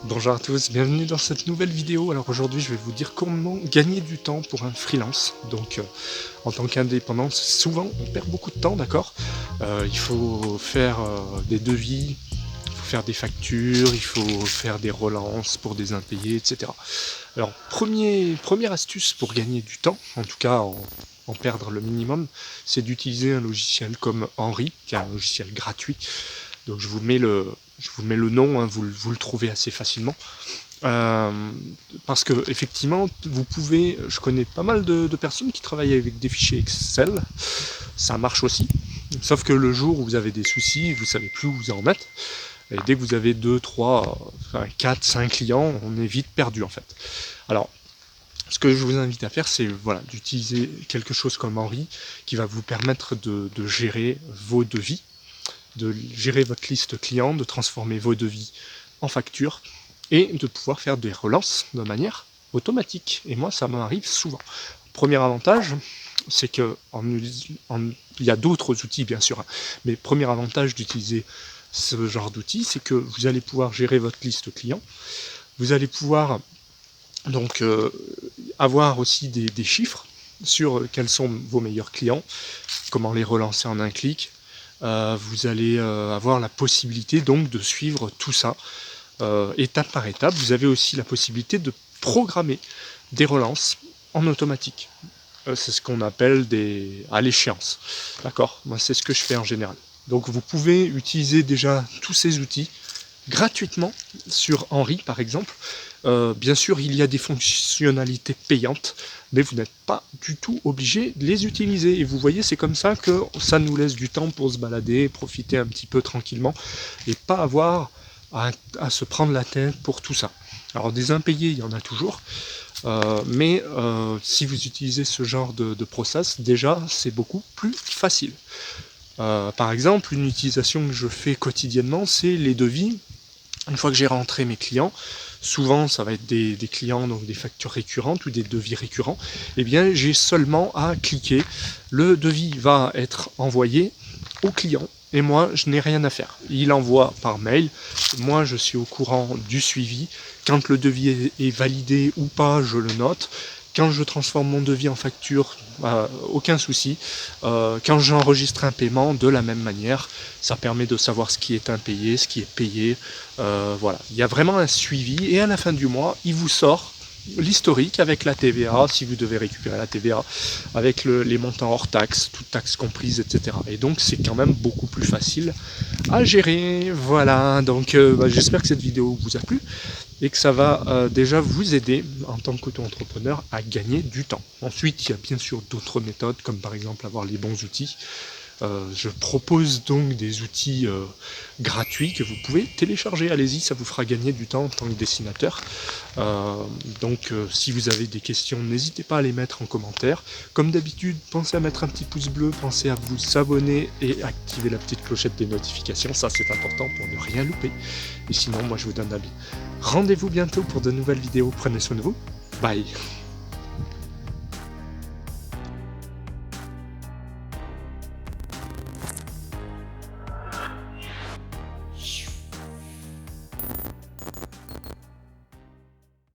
Bonjour à tous, bienvenue dans cette nouvelle vidéo. Alors aujourd'hui je vais vous dire comment gagner du temps pour un freelance. Donc en tant qu'indépendant, souvent on perd beaucoup de temps, d'accord. Il faut faire des devis, il faut faire des factures, il faut faire des relances pour des impayés, etc. Alors première astuce pour gagner du temps, en tout cas en perdre le minimum, c'est d'utiliser un logiciel comme Henry, qui est un logiciel gratuit. Donc je vous mets le nom, hein, vous le trouvez assez facilement. Parce que effectivement, je connais pas mal de personnes qui travaillent avec des fichiers Excel, ça marche aussi. Sauf que le jour où vous avez des soucis, vous savez plus où vous en mettre. Et dès que vous avez 2, 3, 4, 5 clients, on est vite perdu en fait. Alors, ce que je vous invite à faire, c'est voilà, d'utiliser quelque chose comme Henry qui va vous permettre de gérer vos devis, de gérer votre liste client, de transformer vos devis en factures et de pouvoir faire des relances de manière automatique. Et moi, ça m'arrive souvent. Premier avantage, c'est que il y a d'autres outils bien sûr, hein, mais premier avantage d'utiliser ce genre d'outils, c'est que vous allez pouvoir gérer votre liste client, vous allez pouvoir donc avoir aussi des chiffres sur quels sont vos meilleurs clients, comment les relancer en un clic. Vous allez avoir la possibilité donc de suivre tout ça étape par étape. Vous avez aussi la possibilité de programmer des relances en automatique. C'est ce qu'on appelle à l'échéance. D'accord? Moi, c'est ce que je fais en général. Donc, vous pouvez utiliser déjà tous ces outils gratuitement sur Henry, par exemple. Bien sûr, il y a des fonctionnalités payantes, mais vous n'êtes pas du tout obligé de les utiliser. Et vous voyez, c'est comme ça que ça nous laisse du temps pour se balader, profiter un petit peu tranquillement, et pas avoir à se prendre la tête pour tout ça. Alors des impayés, il y en a toujours, mais si vous utilisez ce genre de process, déjà c'est beaucoup plus facile. Par exemple, une utilisation que je fais quotidiennement, c'est les devis. Une fois que j'ai rentré mes clients, souvent ça va être des clients, donc des factures récurrentes ou des devis récurrents, et bien j'ai seulement à cliquer, le devis va être envoyé au client, et moi je n'ai rien à faire. Il envoie par mail, moi je suis au courant du suivi, quand le devis est validé ou pas, je le note. Quand je transforme mon devis en facture, aucun souci. Quand j'enregistre un paiement, de la même manière, ça permet de savoir ce qui est impayé, ce qui est payé. Voilà, il y a vraiment un suivi et à la fin du mois, il vous sort l'historique avec la TVA, si vous devez récupérer la TVA, avec les montants hors taxes, toutes taxes comprises, etc. Et donc c'est quand même beaucoup plus facile à gérer. Voilà, donc j'espère que cette vidéo vous a plu et que ça va déjà vous aider en tant qu'auto-entrepreneur à gagner du temps. Ensuite, il y a bien sûr d'autres méthodes, comme par exemple avoir les bons outils. Je propose donc des outils gratuits que vous pouvez télécharger. Allez-y, ça vous fera gagner du temps en tant que dessinateur. Donc si vous avez des questions, n'hésitez pas à les mettre en commentaire. Comme d'habitude, pensez à mettre un petit pouce bleu, pensez à vous abonner et activer la petite clochette des notifications. Ça, c'est important pour ne rien louper. Et sinon, moi, je vous donne rendez-vous bientôt pour de nouvelles vidéos. Prenez soin de vous. Bye.